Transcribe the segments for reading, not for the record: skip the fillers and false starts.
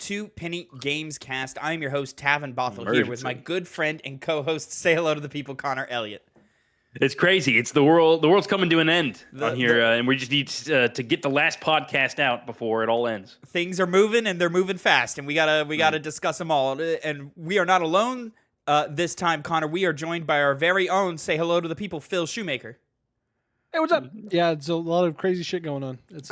Two Penny Games Cast. I am your host, Tavin Bothel, here with my good friend and co-host. Say hello to the people, Connor Elliott. It's crazy. It's the world. The world's coming to an end on here, and we just need to get the last podcast out before it all ends. Things are moving, and they're moving fast, and we gotta discuss them all. And we are not alone this time, Connor. We are joined by our very own. Say hello to the people, Phil Shoemaker. Hey, what's up? Yeah, it's a lot of crazy shit going on. It's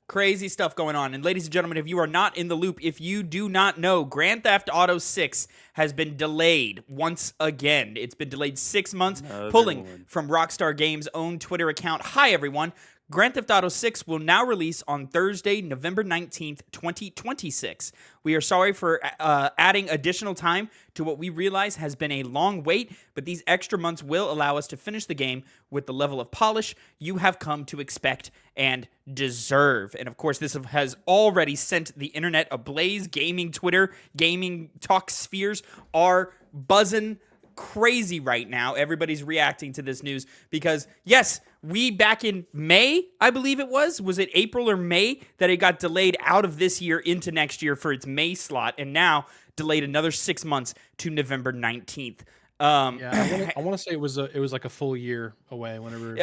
crazy stuff going on. And ladies and gentlemen, if you are not in the loop, if you do not know, Grand Theft Auto 6 has been delayed once again. It's been delayed 6 months, pulling from Rockstar Games' own Twitter account. Hi, everyone. Grand Theft Auto 6 will now release on Thursday, November 19th, 2026. We are sorry for adding additional time to what we realize has been a long wait, but these extra months will allow us to finish the game with the level of polish you have come to expect and deserve. And of course, this has already sent the internet ablaze. Gaming Twitter, gaming talk spheres are buzzing crazy right now. Everybody's reacting to this news because, yes, we back in May, I believe it was it April or May, that it got delayed out of this year into next year for its May slot, and now delayed another 6 months to November 19th. I want to say it was like a full year away. Whenever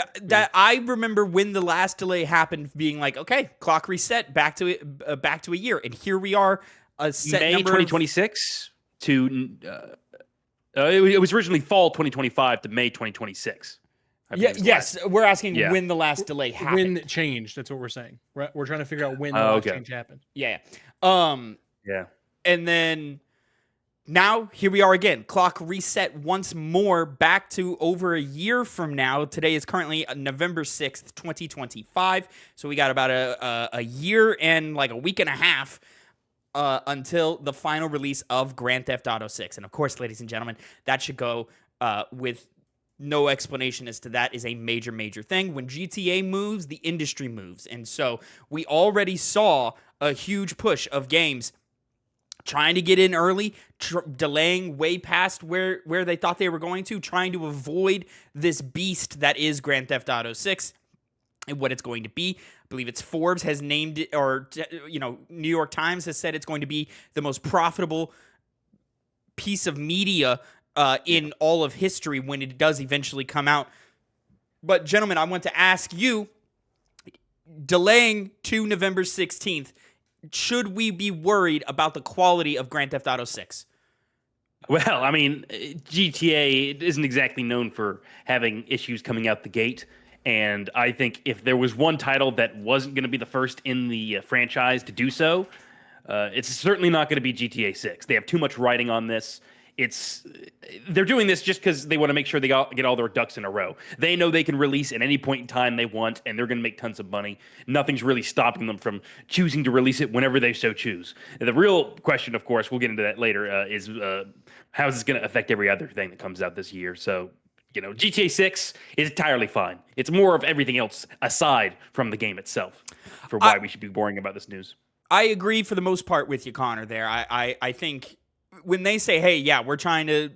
I remember when the last delay happened, being like, okay, clock reset, back to a year, and here we are. A set May number 2026 to. It was originally fall 2025 to May 2026. Yes, we're asking when the last delay happened. When it changed, that's what we're saying. We're trying to figure out when the last change happened. Yeah. And then now here we are again. Clock reset once more back to over a year from now. Today is currently November 6th, 2025. So we got about a year and like a week and a half until the final release of Grand Theft Auto 6. And of course, ladies and gentlemen, that should go with no explanation as to that is a major, major thing. When GTA moves, the industry moves. And so we already saw a huge push of games trying to get in early, delaying way past where they thought they were going to, trying to avoid this beast that is Grand Theft Auto 6 and what it's going to be. I believe it's Forbes has named it, or New York Times has said it's going to be the most profitable piece of media in all of history when it does eventually come out. But gentlemen, I want to ask you, delaying to November 16th, should we be worried about the quality of Grand Theft Auto 6? Well, I mean, GTA isn't exactly known for having issues coming out the gate. And I think if there was one title that wasn't going to be the first in the franchise to do so, it's certainly not going to be GTA 6. They have too much writing on this. They're doing this just because they want to make sure they get all their ducks in a row. They know they can release at any point in time they want, and they're going to make tons of money. Nothing's really stopping them from choosing to release it whenever they so choose. And the real question, of course, we'll get into that later, is how is this going to affect every other thing that comes out this year? So, GTA 6 is entirely fine. It's more of everything else aside from the game itself for why we should be worrying about this news. I agree for the most part with you, Connor, there. I think when they say, hey, yeah, we're trying to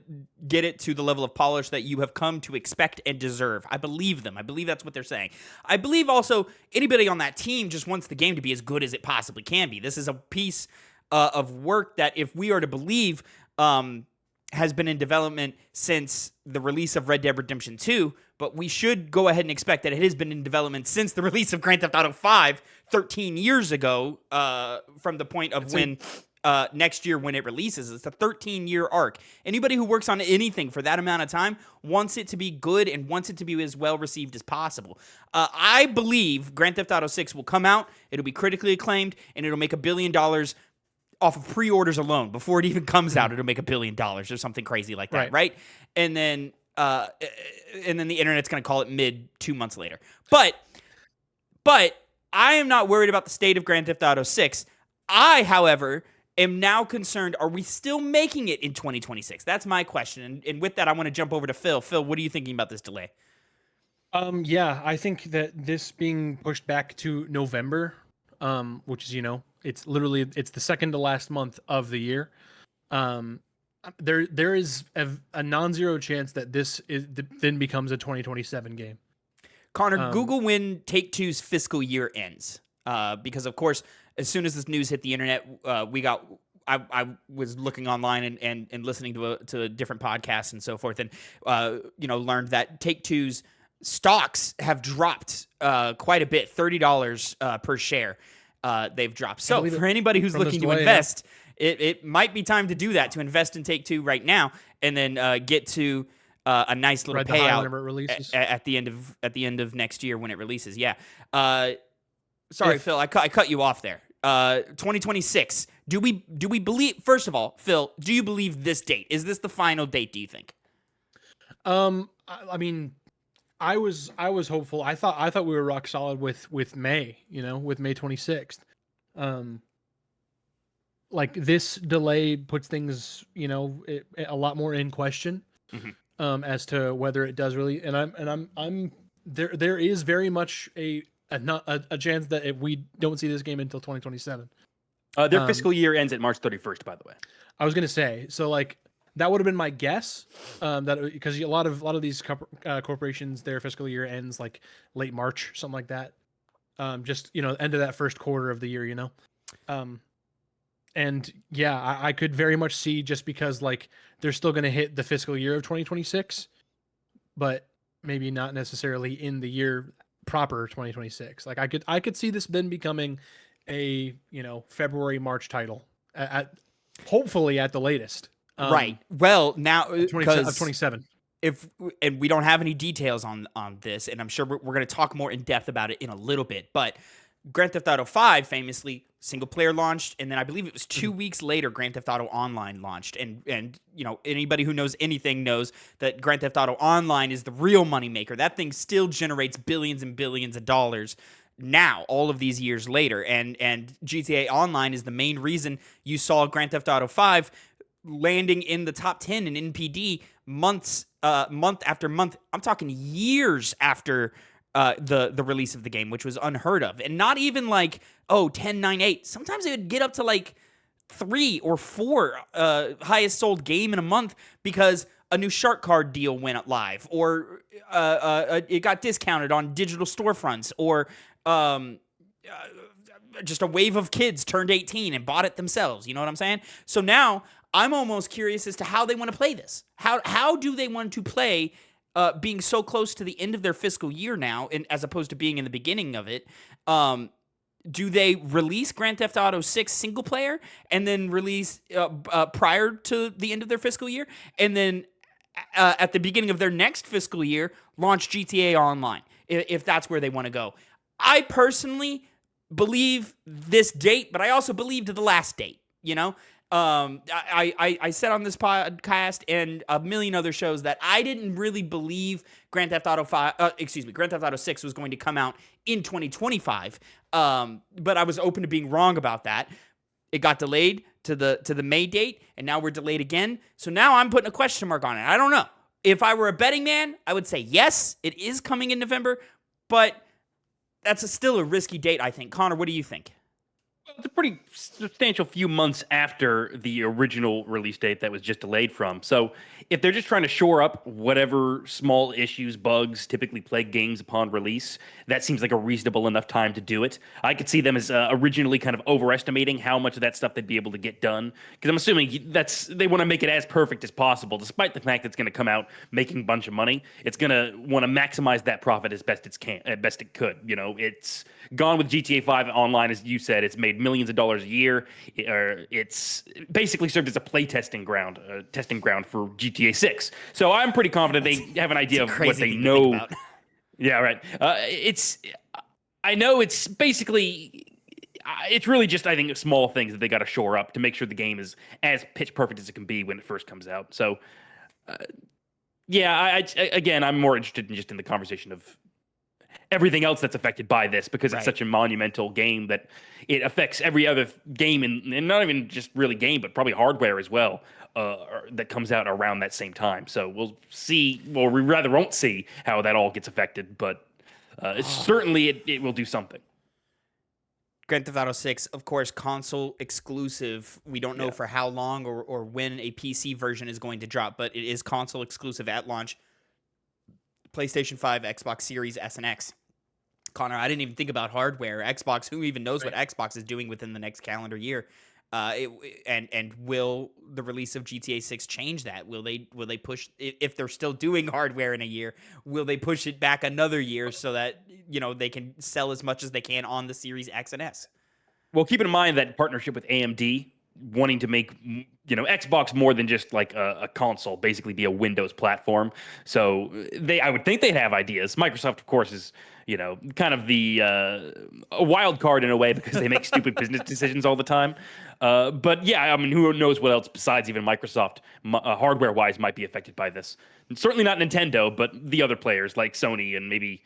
get it to the level of polish that you have come to expect and deserve, I believe them. I believe that's what they're saying. I believe also anybody on that team just wants the game to be as good as it possibly can be. This is a piece of work that, if we are to believe, has been in development since the release of Red Dead Redemption 2, but we should go ahead and expect that it has been in development since the release of Grand Theft Auto 5 13 years ago, from the point of when next year when it releases. It's a 13-year arc. Anybody who works on anything for that amount of time wants it to be good and wants it to be as well received as possible. I believe Grand Theft Auto 6 will come out, it'll be critically acclaimed, and it'll make $1 billion off of pre-orders alone. Before it even comes out, it'll make $1 billion or something crazy like that, right? And then the internet's going to call it mid 2 months later. But I am not worried about the state of Grand Theft Auto 6. I, however, am now concerned, are we still making it in 2026? That's my question. And with that, I want to jump over to Phil. Phil, what are you thinking about this delay? I think that this being pushed back to November, which is, it's the second to last month of the year. There is a non-zero chance that this then becomes a 2027 game. Connor, Google when Take-Two's fiscal year ends. Because, of course, as soon as this news hit the internet, I was looking online and listening to different podcasts and so forth, and learned that Take-Two's stocks have dropped quite a bit, $30 per share. They've dropped. So for anybody who's looking to invest, it might be time to do that, to invest in Take-Two right now, and then get to a nice little payout whenever it releases. at the end of next year when it releases. Yeah. Sorry, Phil, I cut you off there. 2026. Do we believe? First of all, Phil, do you believe this date? Is this the final date? Do you think? I mean, I was hopeful. I thought we were rock solid with May. With May 26th. Like, this delay puts things a lot more in question. Mm-hmm. As to whether it does really, and I'm there is very much a chance that if we don't see this game until 2027. Their fiscal year ends at March 31st, by the way. I was gonna say, so like that would have been my guess, that because a lot of these corporations, their fiscal year ends like late March, something like that. Just end of that first quarter of the year, and yeah, I could very much see, just because like they're still gonna hit the fiscal year of 2026, but maybe not necessarily in the year proper 2026. Like I could see this then becoming a February March title at hopefully at the latest. Right. Well, now because 27. And we don't have any details on this, and I'm sure we're going to talk more in depth about it in a little bit, but Grand Theft Auto 5 famously single player launched, and then I believe it was 2 weeks later Grand Theft Auto Online launched, and anybody who knows anything knows that Grand Theft Auto Online is the real moneymaker. That thing still generates billions and billions of dollars now, all of these years later, and GTA Online is the main reason you saw Grand Theft Auto 5 landing in the top 10 in NPD month after month. I'm talking years after the release of the game, which was unheard of. And not even like, 10, 9, 8. Sometimes it would get up to like 3 or 4 highest sold game in a month because a new shark card deal went live, or it got discounted on digital storefronts, or just a wave of kids turned 18 and bought it themselves. You know what I'm saying? So now I'm almost curious as to how they want to play this. How do they want to play being so close to the end of their fiscal year now, as opposed to being in the beginning of it? Do they release Grand Theft Auto 6 single player and then release prior to the end of their fiscal year, and then at the beginning of their next fiscal year launch GTA Online, if that's where they want to go? I personally believe this date, but I also believe to the last date. I said on this podcast and a million other shows that I didn't really believe Grand Theft Auto 6 was going to come out in 2025. But I was open to being wrong about that. It got delayed to the May date, and now we're delayed again. So now I'm putting a question mark on it. I don't know. If I were a betting man, I would say yes, it is coming in November, but that's still a risky date, I think. Connor, what do you think? It's a pretty substantial few months after the original release date that was just delayed from. So if they're just trying to shore up whatever small issues, bugs typically plague games upon release, that seems like a reasonable enough time to do it. I could see them as originally kind of overestimating how much of that stuff they'd be able to get done, because I'm assuming they want to make it as perfect as possible, despite the fact that it's going to come out making a bunch of money. It's going to want to maximize that profit as best it could. It's gone with GTA 5 Online, as you said. It's made millions of dollars a year. It's basically served as a testing ground for GTA 6. So I'm pretty confident they have an idea of what they know. Yeah, right. I know it's basically, it's really just, I think, small things that they got to shore up to make sure the game is as pitch perfect as it can be when it first comes out. So, I'm more interested in the conversation of everything else that's affected by this, because it's such a monumental game that it affects every other game, and not even just really game, but probably hardware as well, that comes out around that same time. So we'll see, or we rather won't see how that all gets affected, but certainly it will do something. Grand Theft Auto 6, of course, console exclusive. We don't know for how long or when a PC version is going to drop, but it is console exclusive at launch. PlayStation 5, Xbox Series S and X. Connor, I didn't even think about hardware. Xbox, who even knows what Xbox is doing within the next calendar year? And will the release of GTA 6 change that? Will they push, if they're still doing hardware in a year, will they push it back another year so that, they can sell as much as they can on the Series X and S? Well, keep in mind that partnership with AMD, wanting to make Xbox more than just like a console, basically be a Windows platform. So I would think they'd have ideas. Microsoft, of course, is kind of the a wild card in a way because they make stupid business decisions all the time. But yeah, I mean, who knows what else besides even Microsoft, hardware wise, might be affected by this? And certainly not Nintendo, but the other players like Sony and maybe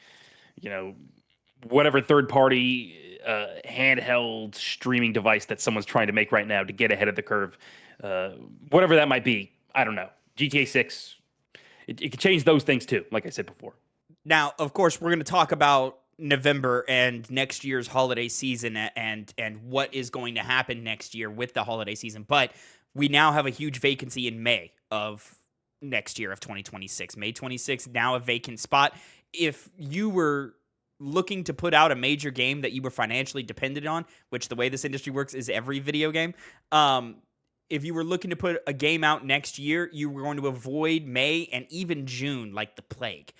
whatever third party handheld streaming device that someone's trying to make right now to get ahead of the curve. Whatever that might be, I don't know. GTA 6, it could change those things too, like I said before. Now, of course, we're going to talk about November and next year's holiday season and what is going to happen next year with the holiday season. But we now have a huge vacancy in May of next year of 2026. May 26th, now a vacant spot. If you were looking to put out a major game that you were financially dependent on, which the way this industry works is every video game, if you were looking to put a game out next year, you were going to avoid May and even June like the plague.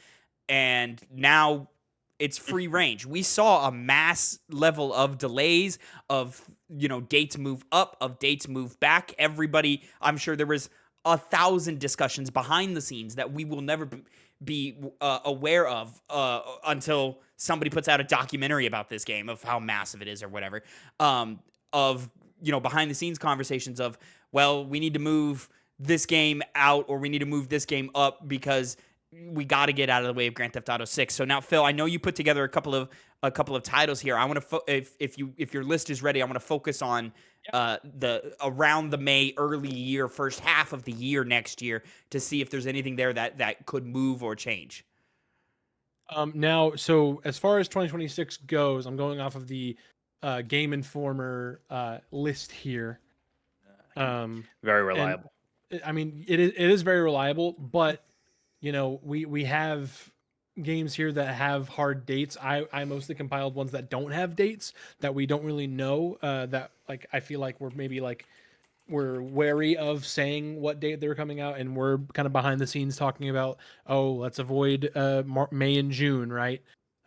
And now it's free range. We saw a mass level of delays, of dates move up, of dates move back. Everybody, I'm sure there was 1,000 discussions behind the scenes that we will never be aware of until somebody puts out a documentary about this game, of how massive it is or whatever, of behind the scenes conversations of, well, we need to move this game out or we need to move this game up because we got to get out of the way of Grand Theft Auto 6. So now, Phil, I know you put together a couple of titles here. I want to if your list is ready, I want to focus on the around the May early year, first half of the year next year, to see if there's anything there that could move or change. Now, so as far as 2026 goes, I'm going off of the Game Informer list here. Very reliable. I mean, it is very reliable, but we have games here that have hard dates. I mostly compiled ones that don't have dates, that we don't really know, that like I feel like we're wary of saying what date they're coming out, and we're kind of behind the scenes talking about, let's avoid May and June, right?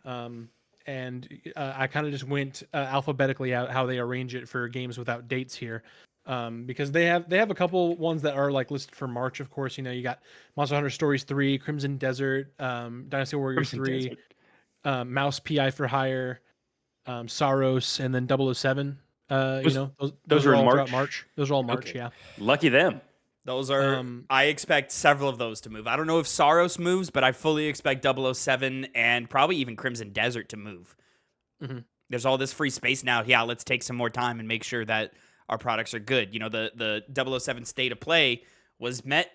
And I kind of just went alphabetically out how they arrange it for games without dates here. Because they have a couple ones that are like listed for March, of course. You got Monster Hunter Stories 3, Crimson Desert, Dynasty Warriors 3, Mouse PI for Hire, Saros, and then 007. Those are all March. Those are all March, okay. Yeah. Lucky them. Those are, I expect several of those to move. I don't know if Saros moves, but I fully expect 007 and probably even Crimson Desert to move. Mm-hmm. There's all this free space now. Yeah, let's take some more time and make sure that our products are good. The 007 State of Play was met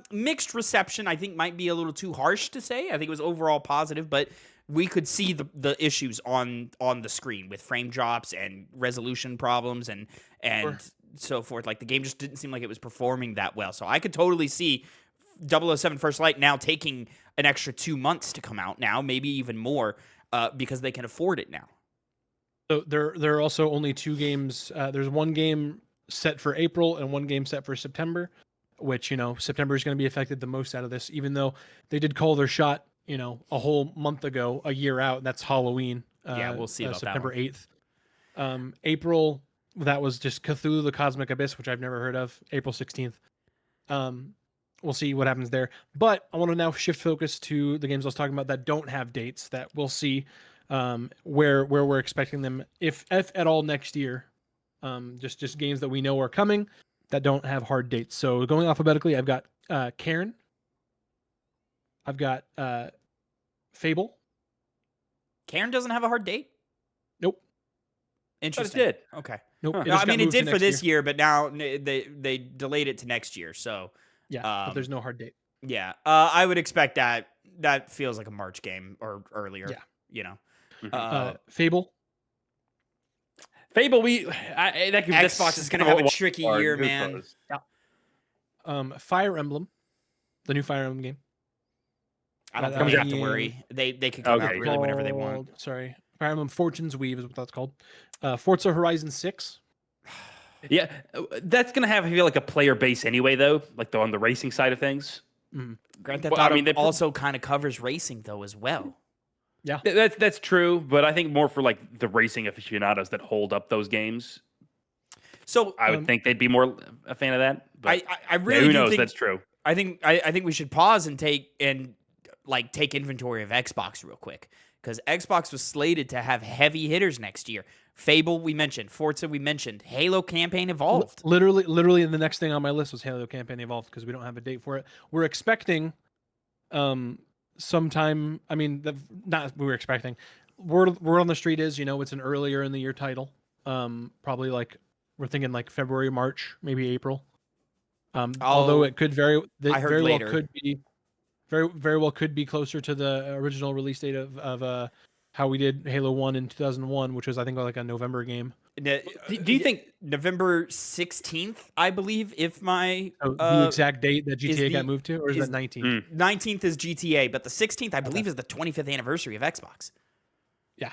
mixed reception. I think might be a little too harsh to say. I think it was overall positive, but we could see the issues on the screen with frame drops and resolution problems and sure. So forth. Like the game just didn't seem like it was performing that well. So I could totally see 007 First Light now taking an extra 2 months to come out now, maybe even more, because they can afford it now. So there are also only 2 games. There's one game set for April and one game set for September, which, September is going to be affected the most out of this, even though they did call their shot, a whole month ago, a year out. That's Halloween. Yeah, we'll see about September that 8th. April, that was just Cthulhu the Cosmic Abyss, which I've never heard of. April 16th. We'll see what happens there. But I want to now shift focus to the games I was talking about that don't have dates, that we'll see where we're expecting them, if at all, next year. Just games that we know are coming that don't have hard dates. So going alphabetically, I've got Karen. I've got Fable. Karen doesn't have a hard date? Nope. Interesting. But it did. Okay. Nope. Huh. No, I mean, it did for this year, but now they delayed it to next year. So yeah, but there's no hard date. Yeah, I would expect that. That feels like a March game or earlier. Yeah. Fable. Fable, Xbox is going to have a tricky year, man. Yeah. Fire Emblem, the new Fire Emblem game. I don't think Comes they out have to the worry. They could come out Okay, really whenever they want. Sorry, Fire Emblem Fortune's Weave is what that's called. Forza Horizon 6. Yeah, that's gonna have, I feel like, a player base anyway, though, like on the racing side of things. Grand Theft Well, I Auto mean, they also kind of covers racing though as well. Yeah, that's true, but I think more for like the racing aficionados that hold up those games. So I would think they'd be more a fan of that. But I really who do knows? think That's true. I think we should pause and take inventory of Xbox real quick, because Xbox was slated to have heavy hitters next year. Fable we mentioned, Forza we mentioned, Halo Campaign Evolved. literally, the next thing on my list was Halo Campaign Evolved because we don't have a date for it. We're expecting, sometime. I mean, not we were expecting. Word on the street is, it's an earlier in the year title. Probably like we're thinking like February, March, maybe April. Although it could I heard very well later. could be very well could be closer to the original release date of how we did Halo 1 in 2001, which was I think like a November game. Do you think November 16th, I believe, if my So the exact date that GTA got the- moved to, or is that 19th? 19th is GTA, but the 16th I believe is the 25th anniversary of Xbox. Yeah.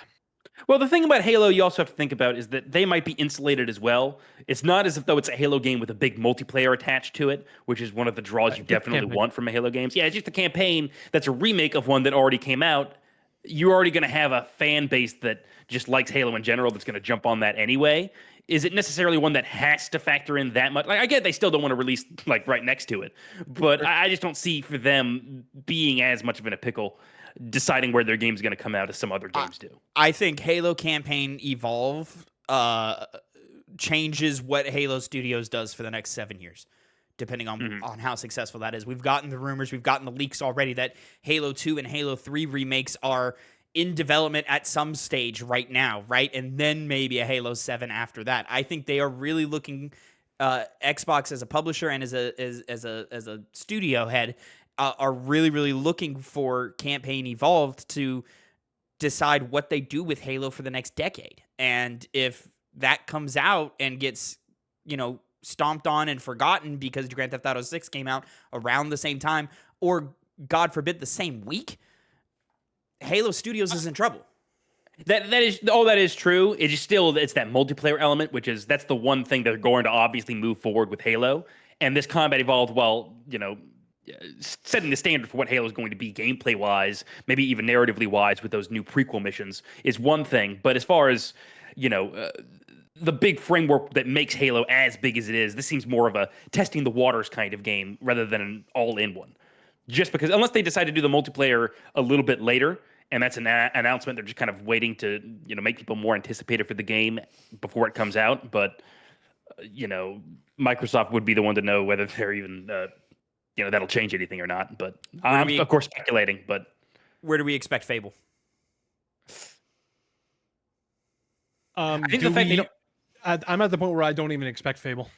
Well, the thing about Halo you also have to think about is that they might be insulated as well. It's not as if though it's a Halo game with a big multiplayer attached to it, which is one of the draws you definitely campaign. want from a Halo games. Yeah, it's just a campaign that's a remake of one that already came out. You're already going to have a fan base that just likes Halo in general that's going to jump on that anyway. Is it necessarily one that has to factor in that much? Like, I get they still don't want to release like right next to it, but I just don't see for them being as much of in a pickle deciding where their game's going to come out as some other games do. I think Halo Campaign Evolve changes what Halo Studios does for the next 7 years, depending on how successful that is. We've gotten the rumors, we've gotten the leaks already that Halo 2 and Halo 3 remakes are in development at some stage right now, right? And then maybe a Halo 7 after that. I think they are really looking Xbox as a publisher and as a studio head are really looking for Campaign Evolved to decide what they do with Halo for the next decade. And if that comes out and gets, stomped on and forgotten because Grand Theft Auto 6 came out around the same time, or God forbid the same week, Halo Studios is in trouble. That is true. It's that multiplayer element, that's the one thing they're going to obviously move forward with Halo. And this Combat Evolved, setting the standard for what Halo is going to be gameplay wise, maybe even narratively wise with those new prequel missions is one thing. But as far as, the big framework that makes Halo as big as it is, this seems more of a testing the waters kind of game rather than an all-in one. Just because, unless they decide to do the multiplayer a little bit later, and that's an announcement, they're just kind of waiting to, make people more anticipated for the game before it comes out. But, Microsoft would be the one to know whether they're even, that'll change anything or not. But I'm, of course, speculating. But where do we expect Fable? I think the fact I'm at the point where I don't even expect Fable.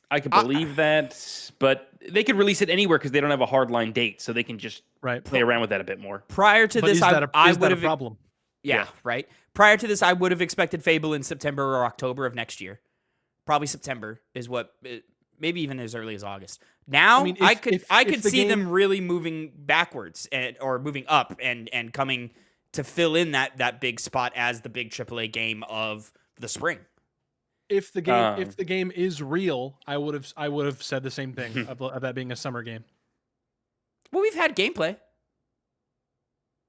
I could believe that, but they could release it anywhere because they don't have a hardline date, so they can just play around with that a bit more. Prior to this, I would have a problem. Yeah, right. Prior to this, I would have expected Fable in September or October of next year. Probably September is what, maybe even as early as August. Now, I could see them really moving backwards or moving up and coming to fill in that big spot as the big AAA game of the spring. If the game is real, I would have said the same thing about that being a summer game. Well, we've had gameplay.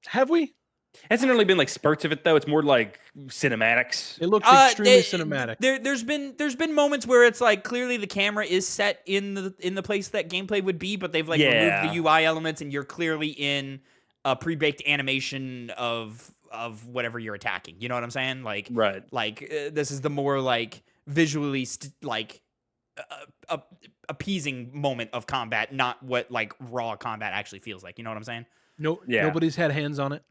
Have we? Hasn't really been like spurts of it though. It's more like cinematics. It looks extremely cinematic. There's been moments where it's like clearly the camera is set in the place that gameplay would be, but they've removed the UI elements and you're clearly in a pre-baked animation of whatever you're attacking. You know what I'm saying? Like, right. Like this is the more like visually appeasing moment of combat, not what like raw combat actually feels like. You know what I'm saying? Nobody's had hands on it.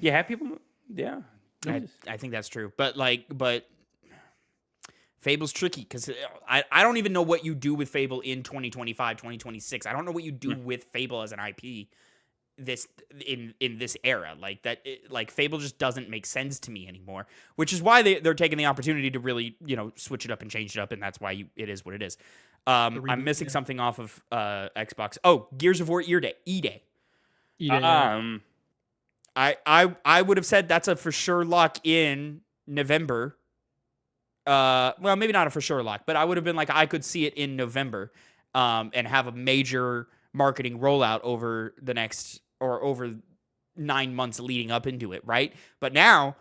Yeah, have people? Yeah, I think that's true. But Fable's tricky because I don't even know what you do with Fable in 2025, 2026. I don't know what you do with Fable as an IP in this era. Like that, Fable just doesn't make sense to me anymore. Which is why they're taking the opportunity to really switch it up and change it up, and that's why it is what it is. I'm missing something off of Xbox. Oh, Gears of War E-Day. Yeah. I would have said that's a for sure lock in November. Well, maybe not a for sure lock, but I would have been like, I could see it in November, and have a major marketing rollout over the next or over 9 months leading up into it, right? But now,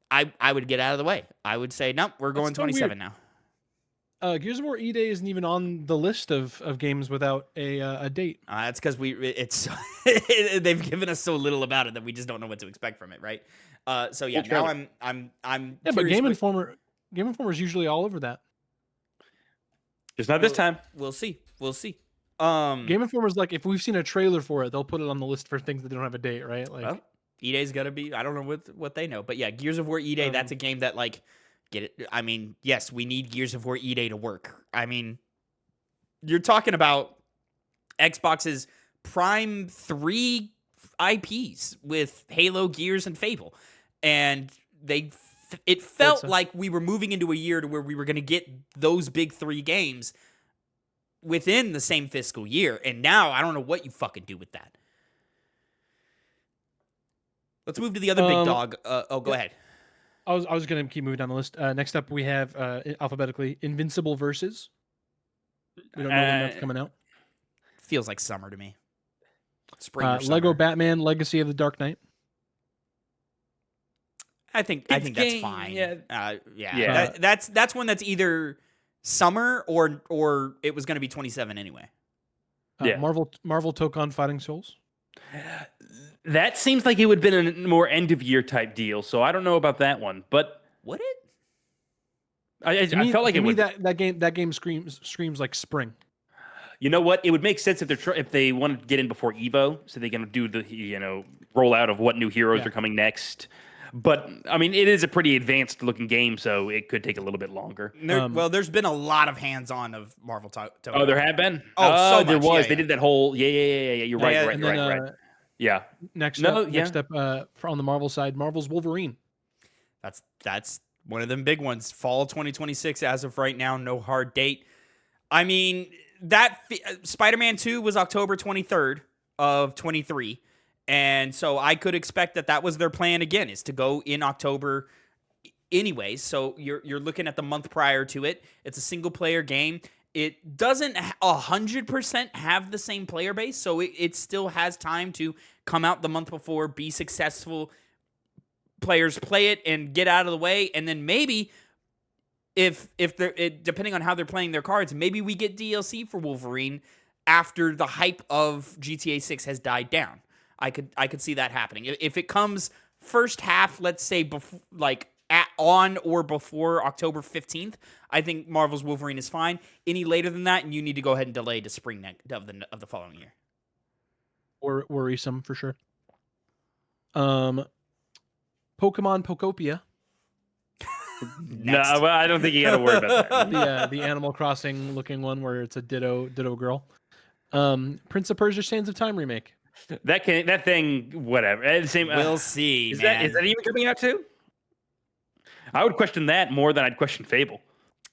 I would get out of the way. I would say, nope, we're going so 27 weird. now. Gears of War E-Day isn't even on the list of games without a date. That's because it's they've given us so little about it that we just don't know what to expect from it, right? So yeah, now I'm Yeah, but curious Game Informer is usually all over that. Just not this time. We'll see. Game Informer's like, if we've seen a trailer for it, they'll put it on the list for things that don't have a date, right? Like, well, E-Day's gotta be. I don't know what they know, but yeah, Gears of War E-Day. That's a game that like get it. I mean, yes, we need Gears of War E-Day to work. I mean, you're talking about Xbox's prime 3 IPs with Halo, Gears, and Fable, and it felt like we were moving into a year to where we were going to get those big 3 games within the same fiscal year, and now I don't know what you fucking do with that. Let's move to the other big dog. Go ahead. I was going to keep moving down the list. Next up, we have alphabetically Invincible Versus. We don't know when that's coming out. Feels like summer to me. Spring or summer. Lego Batman: Legacy of the Dark Knight. I think that's fine. Yeah. That's one that's either summer or it was going to be 27 anyway. Marvel Tokon Fighting Souls. That seems like it would have been a more end of year type deal, so I don't know about that one. But would it? I felt like it would. That game screams like spring. You know what? It would make sense if they wanted to get in before Evo, so they can do the rollout of what new heroes are coming next. But I mean, it is a pretty advanced looking game, so it could take a little bit longer. There's been a lot of hands-on of Marvel. Oh, there have been. So there much. was. Yeah, they did that whole. Yeah. You're right. Yeah. Next up, on the Marvel side, Marvel's Wolverine. That's one of them big ones. Fall 2026 as of right now, no hard date. I mean, that Spider-Man 2 was October 23rd of 23. And so I could expect that was their plan again, is to go in October anyways. So you're looking at the month prior to it. It's a single player game. It doesn't 100% have the same player base, so it still has time to come out the month before, be successful. Players play it and get out of the way, and then maybe if they're depending on how they're playing their cards, maybe we get DLC for Wolverine after the hype of GTA 6 has died down. I could see that happening. If it comes first half, let's say on or before October 15th, I think Marvel's Wolverine is fine. Any later than that, and you need to go ahead and delay to spring of the following year. Or worrisome for sure. Pokemon Pokopia. No, well, I don't think you got to worry about that. The Animal Crossing looking one where it's a ditto girl. Prince of Persia: Sands of Time remake. That thing, whatever. We'll see. Is that even coming out too? I would question that more than I'd question Fable.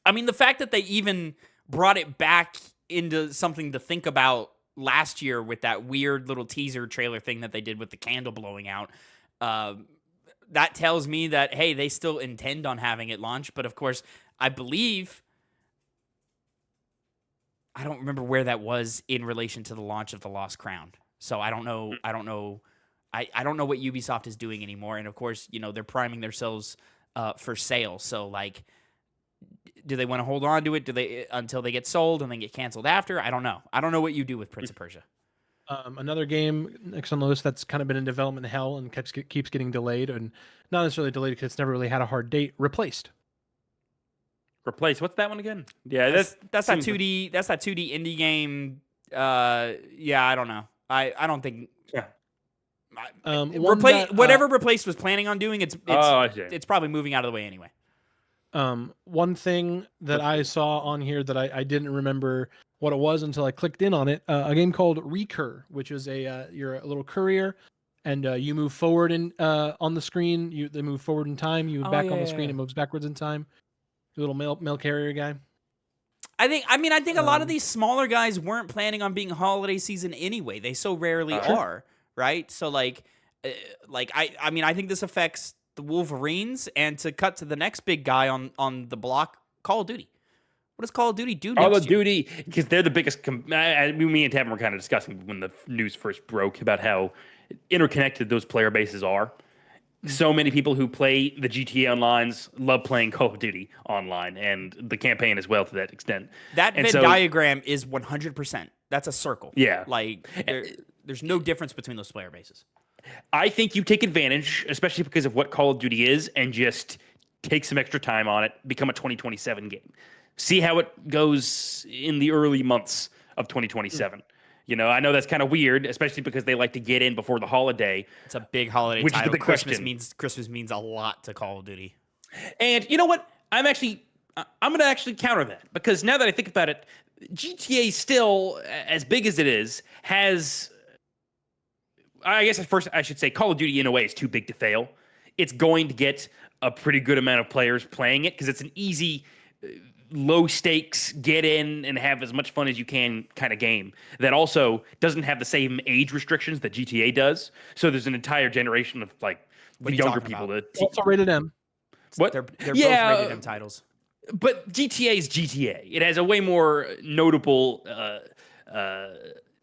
I mean, the fact that they even brought it back into something to think about last year with that weird little teaser trailer thing that they did with the candle blowing out, that tells me that, hey, they still intend on having it launch. But of course, I believe, I don't remember where that was in relation to the launch of The Lost Crown. So I don't know. I don't know what Ubisoft is doing anymore. And of course, they're priming themselves for sale. So like, do they want to hold on to it? Do they until they get sold and then get canceled after? I don't know. I don't know what you do with Prince of Persia. Another game next on the list that's kind of been in development hell and keeps getting delayed, and not necessarily delayed because it's never really had a hard date. Replaced. What's that one again? Yeah, that's that 2D. That's that 2D indie game. Yeah, I don't know. I don't think. Yeah. Whatever Replaced was planning on doing, it's probably moving out of the way anyway. One thing that I saw on here that I didn't remember what it was until I clicked in on it, a game called Recur, which is you're a little courier, and you move forward on the screen. They move forward in time. You move back on the screen. It moves backwards in time. Your little mail carrier guy. I think a lot of these smaller guys weren't planning on being holiday season anyway. They so rarely are, right? So I think this affects the Wolverines. And to cut to the next big guy on the block, Call of Duty. What does Call of Duty do next Call of year? Duty, because they're the biggest. Me and Tavin were kind of discussing when the news first broke about how interconnected those player bases are. So many people who play the GTA Onlines love playing Call of Duty online, and the campaign as well to that extent. That Venn diagram is 100%. That's a circle. Yeah. There's no difference between those player bases. I think you take advantage, especially because of what Call of Duty is, and just take some extra time on it, become a 2027 game. See how it goes in the early months of 2027. I know that's kind of weird, especially because they like to get in before the holiday. It's a big holiday which title. Is the Christmas question. Christmas means a lot to Call of Duty. And you know what? I'm going to actually counter that, because now that I think about it, GTA still, as big as it is, has. I guess at first I should say Call of Duty in a way is too big to fail. It's going to get a pretty good amount of players playing it because it's an easy, low stakes, get in and have as much fun as you can kind of game that also doesn't have the same age restrictions that GTA does. So there's an entire generation of the younger people that also rated M. What? They're both rated M titles. But GTA is GTA. It has a way more notable.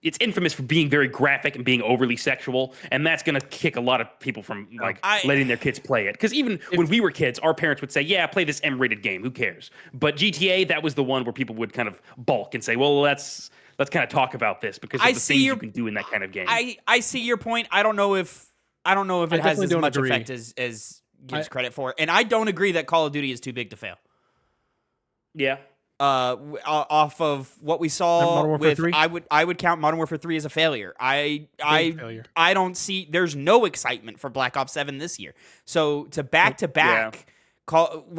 It's infamous for being very graphic and being overly sexual, and that's going to kick a lot of people from letting their kids play it. Because even when we were kids, our parents would say, "Yeah, play this M-rated game. Who cares?" But GTA, that was the one where people would kind of balk and say, "Well, let's kind of talk about this because of the things you can do in that kind of game." I see your point. I don't know if it has as much effect as gives credit for, and I don't agree that Call of Duty is too big to fail. Yeah. Off of what we saw with 3? I would count Modern Warfare 3 as a failure. I don't see, there's no excitement for Black Ops 7 this year. So to back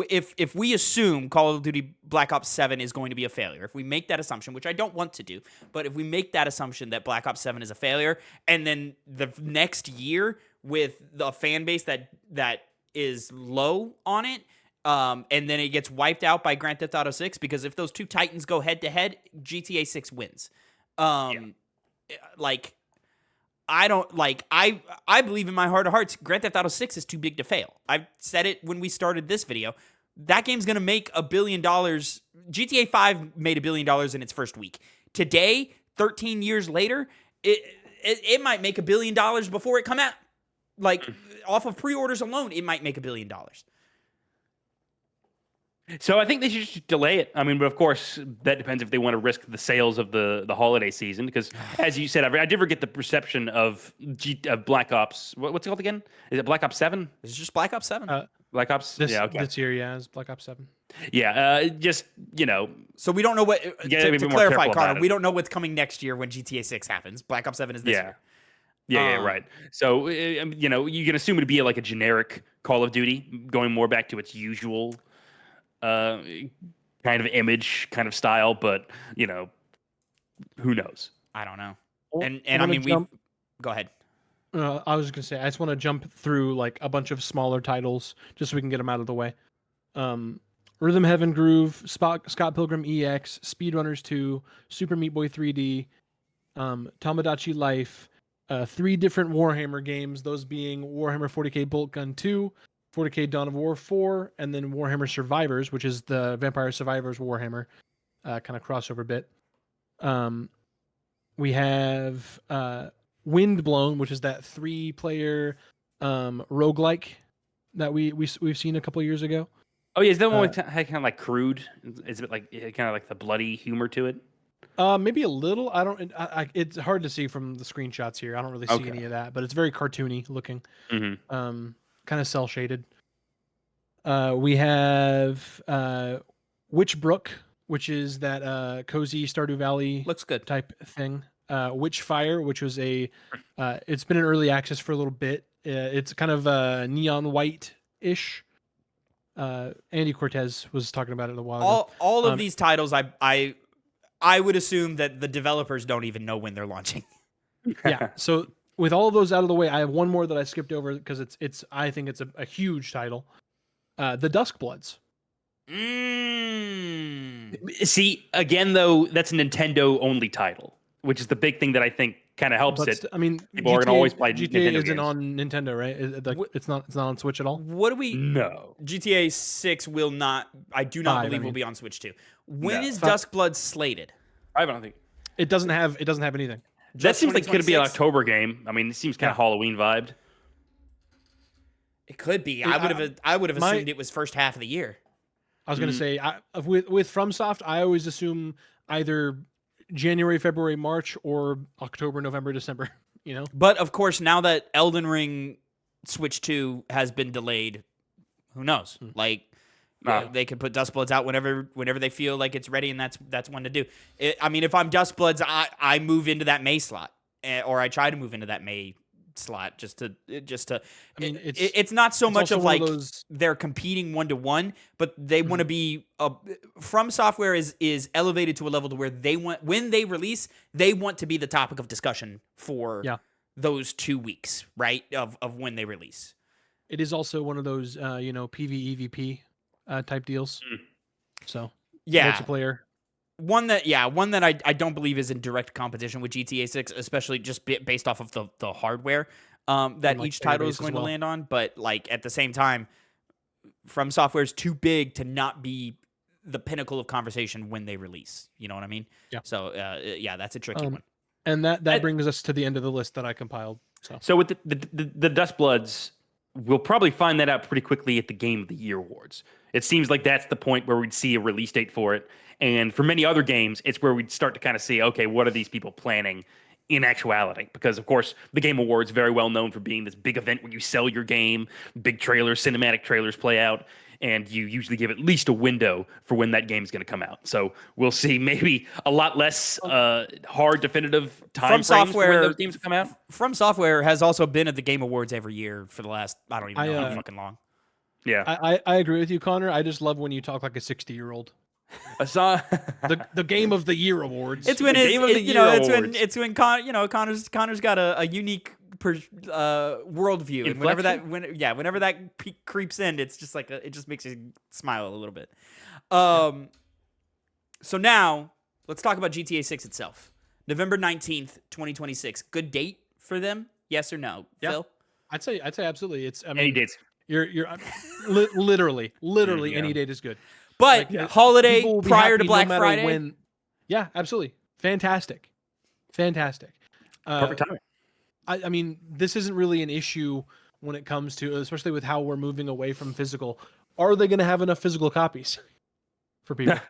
if we assume Call of Duty Black Ops 7 is going to be a failure, if we make that assumption, which I don't want to do, but if we make that assumption that Black Ops 7 is a failure, and then the next year with the fan base that is low on it, and then it gets wiped out by Grand Theft Auto 6, because if those two titans go head to head, GTA 6 wins. I believe in my heart of hearts, Grand Theft Auto 6 is too big to fail. I said it when we started this video. That game's going to make $1 billion. GTA 5 made $1 billion in its first week. Today, 13 years later, it might make $1 billion before it come out. Off of pre-orders alone, it might make $1 billion. So I think they should just delay it. I mean, but of course, that depends if they want to risk the sales of the holiday season. Because, as you said, I did forget the perception of Black Ops. What's it called again? Is it Black Ops 7? It's just Black Ops 7. Black Ops? This year, is Black Ops 7. Yeah, So we don't know what. To clarify, Connor, we don't know what's coming next year when GTA 6 happens. Black Ops 7 is this year. Yeah, right. So, you can assume it'd be like a generic Call of Duty, going more back to its usual kind of image, kind of style, but who knows? I don't know. And I mean, we go ahead. I was gonna say, I just want to jump through a bunch of smaller titles just so we can get them out of the way. Rhythm Heaven Groove, Scott Pilgrim EX, Speedrunners 2, Super Meat Boy 3D, Tomodachi Life, 3 different Warhammer games, those being Warhammer 40k Bolt Gun 2, 40k Dawn of War 4, and then Warhammer Survivors, which is the Vampire Survivors Warhammer kind of crossover bit. We have Windblown, which is that 3-player roguelike that we've seen a couple of years ago. Oh yeah, is that one with kind of like crude? Is it kind of like the bloody humor to it? Maybe a little. I don't. It's hard to see from the screenshots here. I don't really see any of that, but it's very cartoony looking. Mm-hmm. Kind of cell shaded. We have Witchbrook, which is that cozy Stardew Valley looks good type thing. Witchfire, which was it's been in early access for a little bit. It's kind of neon white ish. Andy Cortez was talking about it a while ago. All of these titles, I would assume that the developers don't even know when they're launching. Yeah. So with all of those out of the way, I have one more that I skipped over because I think it's a huge title. The Duskbloods. See, again, though, that's a Nintendo only title, which is the big thing that I think kind of helps it. I mean, People are going to always play GTA Nintendo isn't games. on Nintendo, right? It's not on Switch at all. What do we? No. GTA 6 will not. I do not Five, believe I will mean. be on Switch 2. When No. is Duskblood slated? I don't think. It doesn't have anything. That Just seems like it could be an 2026? October game. I mean, it seems kind of Halloween vibed. It could be. Yeah, I would have my- assumed it was first half of the year. I was gonna say with FromSoft, I always assume either January, February, March, or October, November, December. You know, But of course, now that Elden Ring Switch 2 has been delayed, who knows? Like they could put Duskbloods out whenever they feel like it's ready, and that's when to do. I mean, if I'm Duskbloods, I move into that May slot, or I try to move into that May slot just to. I mean, it's not so it's much also of one like of those- they're competing 1-to-1, but they want to be. From Software is elevated to a level to where they want, when they release, they want to be the topic of discussion for those 2 weeks, right? Of when they release. It is also one of those PvEVP type deals. So multiplayer. One that I don't believe is in direct competition with GTA 6, especially just based off of the hardware that each title is going to land on. But like at the same time, From Software is too big to not be the pinnacle of conversation when they release. You know what I mean? Yeah. So that's a tricky one. And that brings us to the end of the list that I compiled. So with the Duskbloods, we'll probably find that out pretty quickly at the Game of the Year awards. It seems like that's the point where we'd see a release date for it. And for many other games, it's where we'd start to kind of see, okay, what are these people planning in actuality? Because, of course, the Game Awards very well known for being this big event where you sell your game, big trailers, cinematic trailers play out, and you usually give at least a window for when that game's going to come out. So we'll see maybe a lot less hard, definitive time frames for when those games come out. From Software has also been at the Game Awards every year for the last, I don't even know how fucking long. Yeah. I agree with you, Connor. I just love when you talk like a 60-year-old. The Game of the Year awards. It's when it's when Connor's got a unique worldview, and whenever that creeps in, it's just like it just makes you smile a little bit. So now let's talk about GTA 6 itself. November 19th, 2026. Good date for them? Yes or no, Phil? I'd say absolutely. It's Any dates. You're literally any date is good. But holiday prior to Black Friday. Yeah, absolutely. Fantastic. Perfect timing. I mean, this isn't really an issue when it comes to, especially with how we're moving away from physical. Are they going to have enough physical copies for people?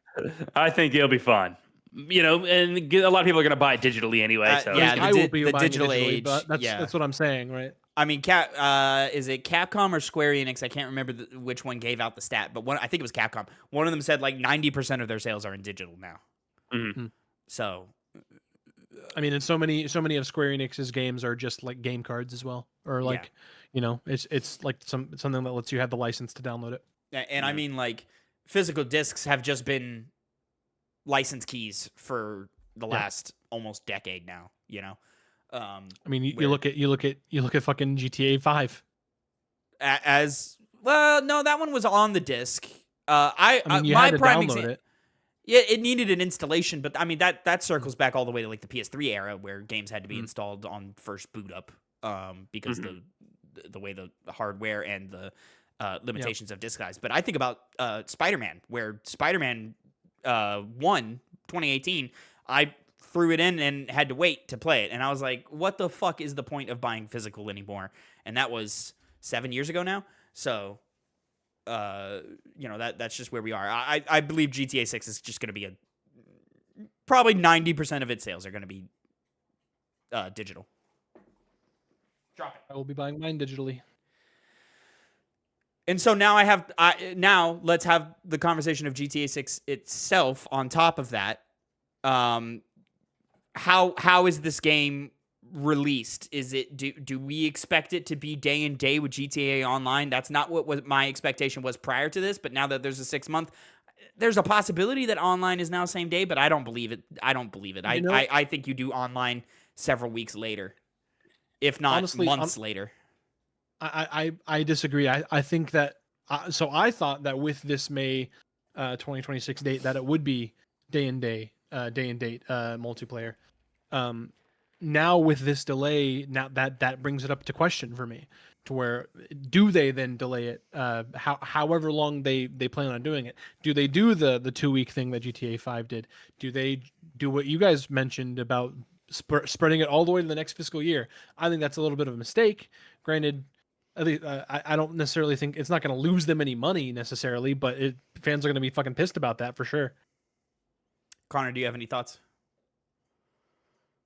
I think it'll be fun. And a lot of people are going to buy it digitally anyway. So I will be the buying digital it digitally, age. but that's what I'm saying, right? I mean, is it Capcom or Square Enix? I can't remember which one gave out the stat, but I think it was Capcom. One of them said like 90% of their sales are in digital now. Mm-hmm. So, I mean, and so many of Square Enix's games are just like game cards as well, or like, it's like something that lets you have the license to download it. And I mean, like physical discs have just been license keys for the last almost decade now. I mean, you look at fucking GTA 5. As well, no, that one was on the disc. I mean, you had to download it. Yeah, it needed an installation, but I mean that circles back all the way to like the PS3 era where games had to be installed on first boot up, because the way the hardware and the limitations of disc size. But I think about Spider-Man, where Spider-Man 1 2018, I threw it in and had to wait to play it. And I was like, what the fuck is the point of buying physical anymore? And that was 7 years ago now. So, that's just where we are. I believe GTA 6 is just going to be probably 90% of its sales are going to be digital. Drop it. I will be buying mine digitally. And so now now let's have the conversation of GTA 6 itself on top of that. How is this game released? Is it do we expect it to be day and day with GTA Online? That's not what my expectation was prior to this, but now that there's a 6 month, there's a possibility that online is now same day, but I don't believe it. I think you do online several weeks later, if not honestly, months later. I disagree. I think that so I thought that with this May 2026 date that it would be day and date multiplayer. Now with this delay, now that brings it up to question for me, to where do they then delay it? However long they plan on doing it. Do they do the 2-week thing that GTA 5 did? Do they do what you guys mentioned about spreading it all the way to the next fiscal year? I think that's a little bit of a mistake. Granted, I don't necessarily think it's not going to lose them any money necessarily, but fans are going to be fucking pissed about that for sure. Connor, do you have any thoughts?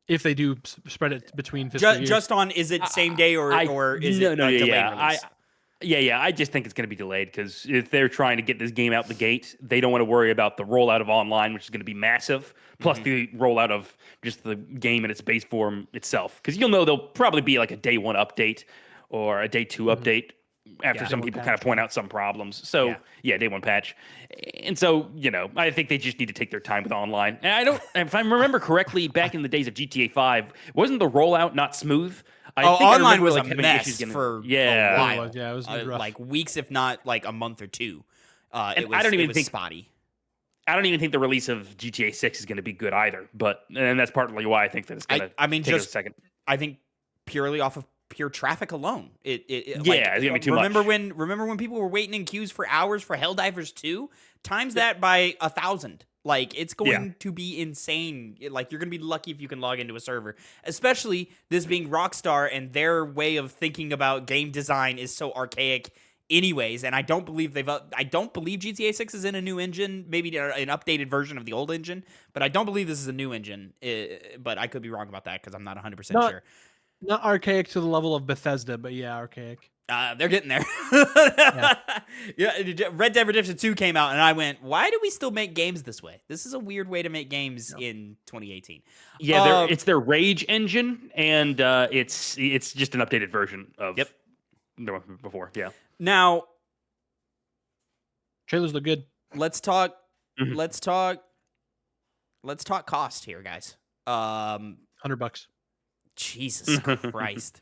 If they do spread it between fiscal years. Just on, is it same day or is it delayed release? I just think it's going to be delayed because if they're trying to get this game out the gate, they don't want to worry about the rollout of online, which is going to be massive, plus the rollout of just the game in its base form itself. Because you'll know there'll probably be like a day 1 update or a day 2 update after some people kind of point out some problems. So day 1 patch. And so, I think they just need to take their time with online. And if I remember correctly, back in the days of GTA 5, wasn't the rollout not smooth? Online was a mess for a while. It was rough. Like weeks, if not like a month or two. It was spotty. I don't even think the release of GTA 6 is going to be good either. And that's partly why I think that it's going to take a second. I think purely off of pure traffic alone. It's gonna be too much. Remember when people were waiting in queues for hours for Helldivers 2? Times that by 1,000. Like, it's going to be insane. Like, you're going to be lucky if you can log into a server. Especially this being Rockstar, and their way of thinking about game design is so archaic anyways. And I don't believe GTA 6 is in a new engine, maybe an updated version of the old engine. But I don't believe this is a new engine. But I could be wrong about that because I'm not 100% sure. Not archaic to the level of Bethesda, but archaic. They're getting there. Red Dead Redemption 2 came out, and I went, why do we still make games this way? This is a weird way to make games in 2018. Yeah, it's their Rage engine, and it's just an updated version of the one from before. Yeah. Now, trailers look good. Let's talk. Let's talk cost here, guys. $100. Jesus Christ.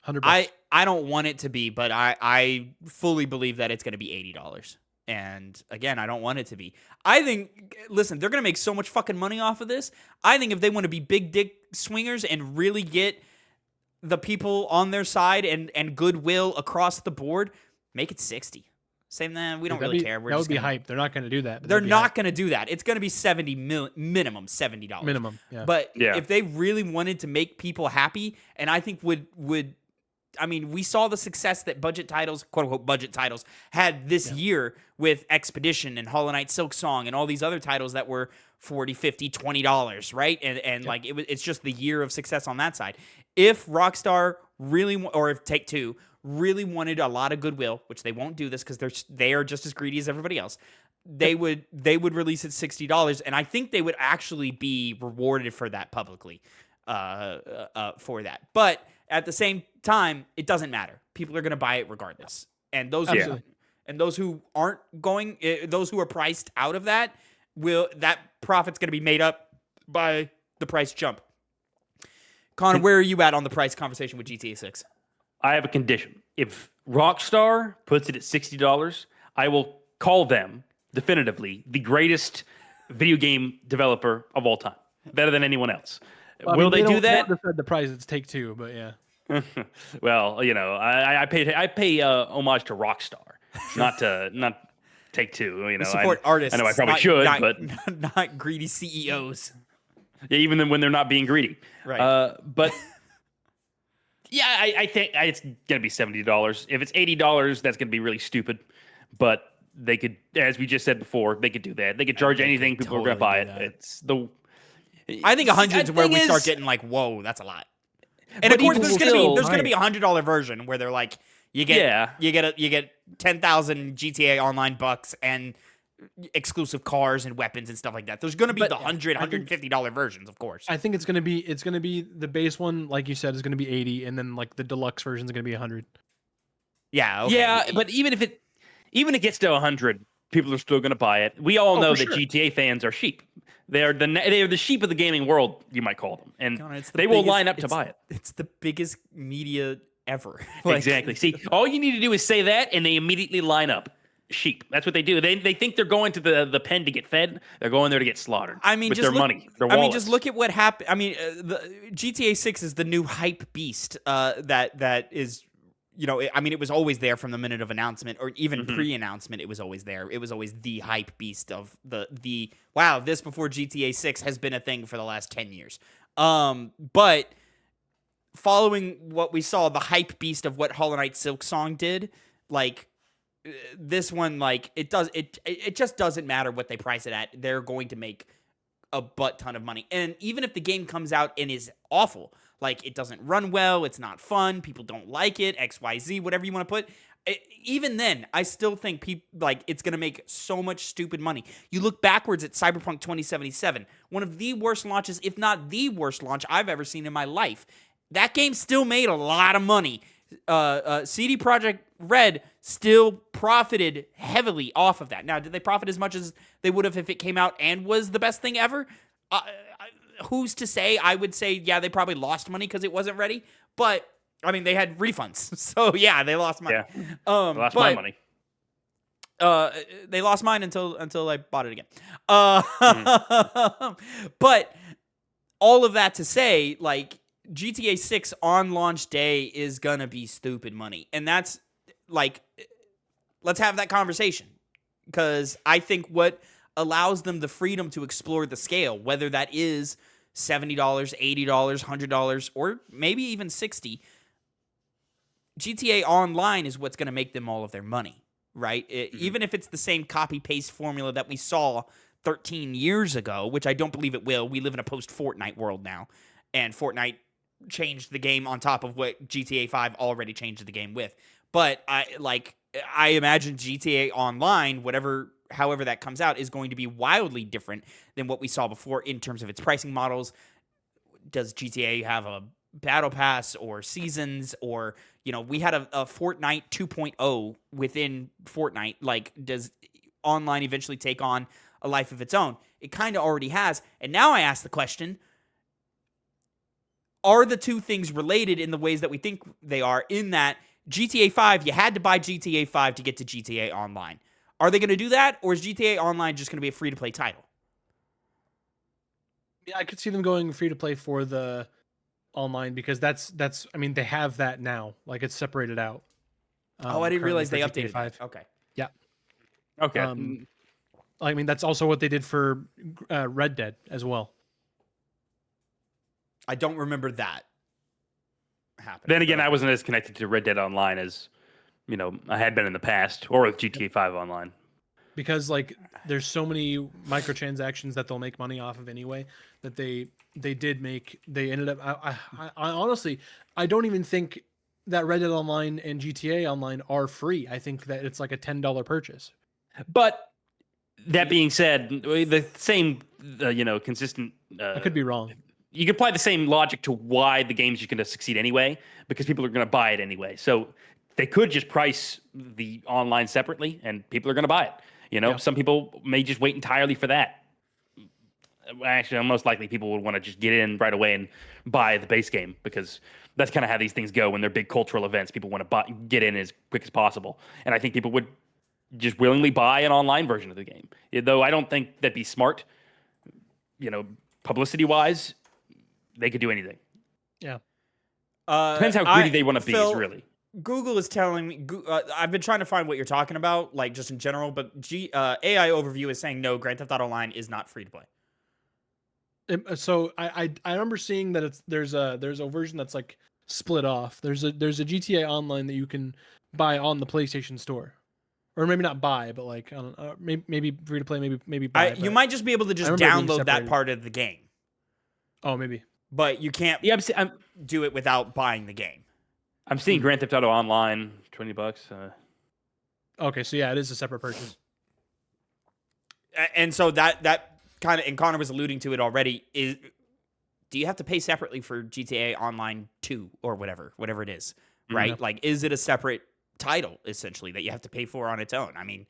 $100. I don't want it to be, but I fully believe that it's going to be $80. And again, I don't want it to be. I think, listen, they're going to make so much fucking money off of this. I think if they want to be big dick swingers and really get the people on their side and goodwill across the board, make it 60. Same then, we don't really care. That would be hype. They're not going to do that. They're not going to do that. It's going to be minimum $70. Minimum, yeah. But if they really wanted to make people happy, and I think we saw the success that budget titles, quote unquote budget titles, had this year with Expedition and Hollow Knight Silk Song and all these other titles that were $40, $50, $20, right? And like it's just the year of success on that side. If Rockstar really, or if Take-Two really wanted a lot of goodwill, which they won't do this because they are just as greedy as everybody else, they would release it $60, and I think they would actually be rewarded for that publicly, for that. But at the same time, it doesn't matter. People are going to buy it regardless, and those who aren't going, those who are priced out of that profit's going to be made up by the price jump. Connor, where are you at on the price conversation with GTA 6? I have a condition. If Rockstar puts it at $60, I will call them definitively the greatest video game developer of all time, better than anyone else. Well, will they do that? They said the price. It's Take-Two, but yeah. Well, I pay homage to Rockstar, not Take-Two. We support artists. I know I probably should, but not greedy CEOs. Yeah, even when they're not being greedy. Right. But yeah, I think it's gonna be $70. If it's $80, that's gonna be really stupid. But they could, as we just said before, they could do that. They could charge anything. People are gonna buy it. I think 100 is where we start getting like, whoa, that's a lot. And of course, there's gonna be a $100 version where they're like, you get 10,000 GTA Online bucks and exclusive cars and weapons and stuff like that. There's going to be the $150 versions, of course. I think it's going to be the base one, like you said, is going to be 80, and then like the deluxe version is going to be 100. Yeah. Okay. Yeah, but even if it gets to 100, people are still going to buy it. We all know that GTA fans are sheep. They are the sheep of the gaming world, you might call them, and they will line up to buy it. It's the biggest media ever. Exactly. See, all you need to do is say that, and they immediately line up. sheep. That's what they do. They think they're going to the pen to get fed. They're going there to get slaughtered. I mean, with just their look, money, their I wallets. mean, just look at what happened. I mean, the GTA 6 is the new hype beast. That is, I mean, it was always there from the minute of announcement, or even pre-announcement. It was always there. It was always the hype beast of the wow. This before GTA 6 has been a thing for the last 10 years. But following what we saw, the hype beast of what Hollow Knight Silk Song did, like. This one, like, it just doesn't matter what they price it at. They're going to make a butt ton of money. And even if the game comes out and is awful, like, it doesn't run well, it's not fun, people don't like it, XYZ, whatever you want to put, even then, I still think it's going to make so much stupid money. You look backwards at Cyberpunk 2077, one of the worst launches, if not the worst launch I've ever seen in my life. That game still made a lot of money. CD Projekt Red still profited heavily off of that. Now, did they profit as much as they would have if it came out and was the best thing ever? Who's to say? I would say, yeah, they probably lost money because it wasn't ready. But, I mean, they had refunds. So, yeah, they lost money. Yeah, lost my money. They lost mine until I bought it again. But all of that to say, like, GTA 6 on launch day is gonna be stupid money. And that's, like, let's have that conversation. Because I think what allows them the freedom to explore the scale, whether that is $70, $80, $100, or maybe even $60, GTA Online is what's gonna make them all of their money, right? Even if it's the same copy-paste formula that we saw 13 years ago, which I don't believe it will. We live in a post-Fortnite world now. And Fortnite changed the game on top of what GTA 5 already changed the game with. But I imagine GTA Online, however that comes out, is going to be wildly different than what we saw before in terms of its pricing models. Does GTA have a battle pass or seasons, or we had a Fortnite 2.0 within Fortnite? Like, does online eventually take on a life of its own? It kind of already has. And now I ask the question, are the two things related in the ways that we think they are, in that GTA 5, you had to buy GTA 5 to get to GTA Online? Are they going to do that, or is GTA Online just going to be a free-to-play title? Yeah, I could see them going free-to-play for the online, because that's I mean, they have that now. Like, it's separated out. I didn't realize they GTA updated 5. that. Okay. Yeah. Okay. I mean, that's also what they did for Red Dead as well. I don't remember that happening. Then again, I wasn't as connected to Red Dead Online as, I had been in the past, or with GTA 5 Online. Because, like, there's so many microtransactions that they'll make money off of anyway, that they ended up. I honestly, I don't even think that Red Dead Online and GTA Online are free. I think that it's like a $10 purchase. But that being said, the same, consistent. I could be wrong. You can apply the same logic to why the game's just going to succeed anyway, because people are going to buy it anyway. So they could just price the online separately, and people are going to buy it. Some people may just wait entirely for that. Actually, most likely people would want to just get in right away and buy the base game, because that's kind of how these things go when they're big cultural events. People want to get in as quick as possible. And I think people would just willingly buy an online version of the game. Though I don't think that'd be smart, publicity-wise. They could do anything. Yeah. Depends how greedy they want to be, Phil, is really. Google is telling me, I've been trying to find what you're talking about, like, just in general, but AI Overview is saying no, Grand Theft Auto Online is not free to play. So I remember seeing that there's a version that's like split off. There's a GTA Online that you can buy on the PlayStation Store, or maybe not buy, but like maybe free to play, maybe buy. You might just be able to just download that part of the game. Oh, maybe. But you can't do it without buying the game. I'm seeing Grand Theft Auto Online, $20. Okay, so yeah, it is a separate purchase. And so that kind of, and Connor was alluding to it already, is, do you have to pay separately for GTA Online 2 or whatever it is, right? Mm-hmm. Like, is it a separate title, essentially, that you have to pay for on its own? I mean,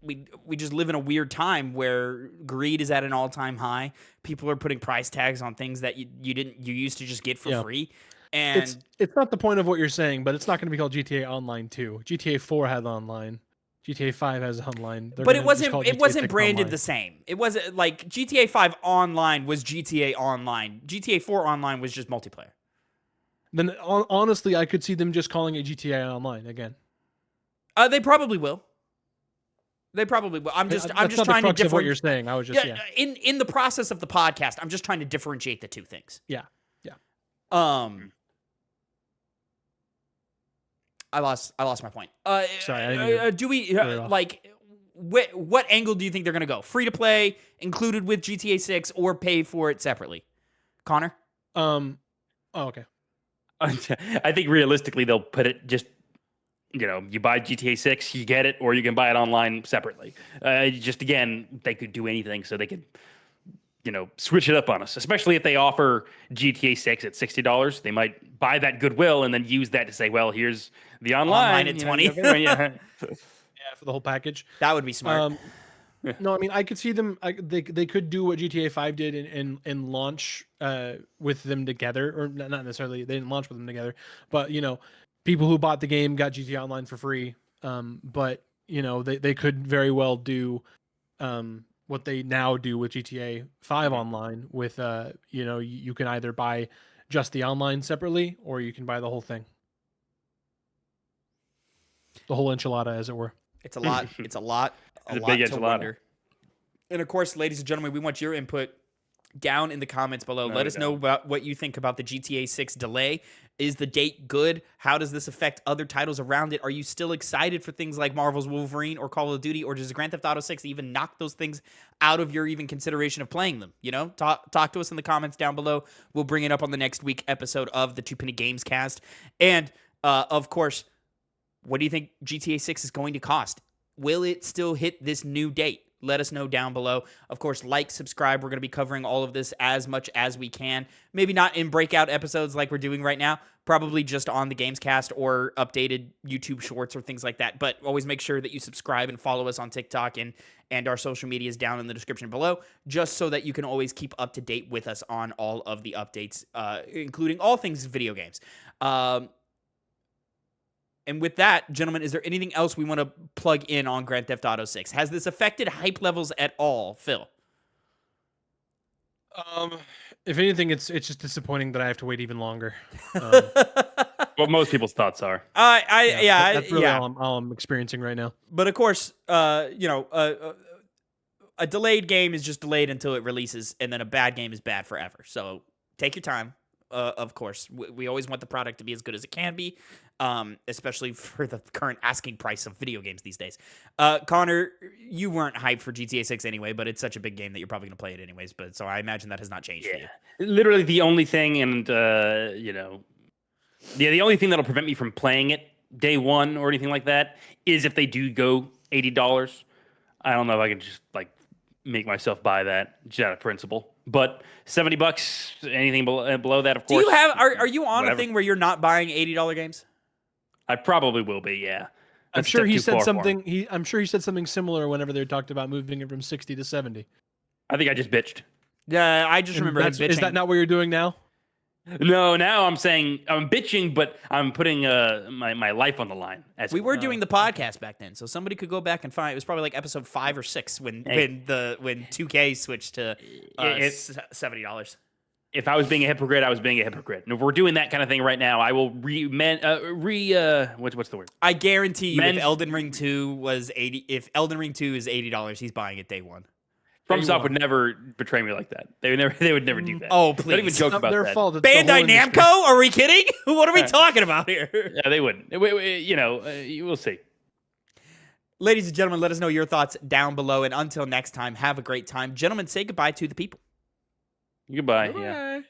we just live in a weird time where greed is at an all-time high. People are putting price tags on things that you used to just get for free. And it's not the point of what you're saying, but it's not going to be called GTA Online 2. GTA 4 has online. GTA 5 has online. but it wasn't GTA 6 branded online. the same. It wasn't like GTA 5 Online was GTA Online. GTA 4 Online was just multiplayer. Then honestly, I could see them just calling it GTA Online again. They probably will. They probably will. I'm just trying to differentiate what you're saying. I was just in the process of the podcast, I'm just trying to differentiate the two things. Yeah. I lost my point. Sorry, I didn't do we like what angle do you think they're gonna go? Free to play, included with GTA 6, or pay for it separately? Connor? Oh, okay. I think realistically they'll put it just, you buy GTA 6, you get it, or you can buy it online separately. Just again, they could do anything so they could, switch it up on us. Especially if they offer GTA 6 at $60, they might buy that goodwill and then use that to say, well, here's the online at 20. Yeah, for the whole package. That would be smart. No, I mean I could see them. They could do what GTA 5 did and launch with them together, or not necessarily. They didn't launch with them together, but people who bought the game got GTA Online for free. But they could very well do what they now do with GTA 5 Online. With you can either buy just the online separately, or you can buy the whole thing, the whole enchilada, as it were. It's a lot. It's a lot. A lot big to enchilada. wonder. And of course, ladies and gentlemen, we want your input down in the comments below. Let us know about what you think about the GTA 6 delay. Is the date good? How does this affect other titles around it? Are you still excited for things like Marvel's Wolverine or Call of Duty, or does Grand Theft Auto 6 even knock those things out of your even consideration of playing them? Talk to us in the comments down below. We'll bring it up on the next week episode of the Two Penny Games cast. And of course, what do you think GTA 6 is going to cost? Will it still hit this new date? Let us know down below. Of course, like, subscribe. We're going to be covering all of this as much as we can. Maybe not in breakout episodes like we're doing right now. Probably just on the Gamescast or updated YouTube shorts or things like that. But always make sure that you subscribe and follow us on TikTok and our social medias down in the description below, just so that you can always keep up to date with us on all of the updates, including all things video games. And with that, gentlemen, is there anything else we want to plug in on Grand Theft Auto 6? Has this affected hype levels at all, Phil? If anything, it's just disappointing that I have to wait even longer. What most people's thoughts are. That's really all I'm experiencing right now. But of course, a delayed game is just delayed until it releases, and then a bad game is bad forever. So take your time. Of course, we always want the product to be as good as it can be, especially for the current asking price of video games these days. Connor, you weren't hyped for GTA 6 anyway, but it's such a big game that you're probably going to play it anyways. But so I imagine that has not changed for you. Literally the only thing, and the only thing that'll prevent me from playing it day one or anything like that is if they do go $80. I don't know if I can just make myself buy that just out of principle. But $70, anything below that, of course. Do you have? Are you on a thing where you're not buying $80 games? I probably will be. Yeah, I'm sure he said something. I'm sure he said something similar whenever they talked about moving it from 60 to 70. I think I just bitched. Yeah, I just remember him bitching. Is that not what you're doing now? No, now I'm saying I'm bitching, but I'm putting my life on the line. We were doing the podcast back then, so somebody could go back and find. It was probably like episode 5 or 6 when 2K switched to $70. If I was being a hypocrite, I was being a hypocrite. And if we're doing that kind of thing right now, I will what's the word? I guarantee you, if Elden Ring 2 was $80, if Elden Ring 2 is $80, he's buying it day one. FromSoft would never betray me like that. They would never do that. Oh, please. Don't even joke about their that. fault. Bandai Namco? Are we kidding? What are we talking about here? Yeah, they wouldn't. We'll see. Ladies and gentlemen, let us know your thoughts down below. And until next time, have a great time. Gentlemen, say goodbye to the people. Goodbye. Goodbye. Yeah.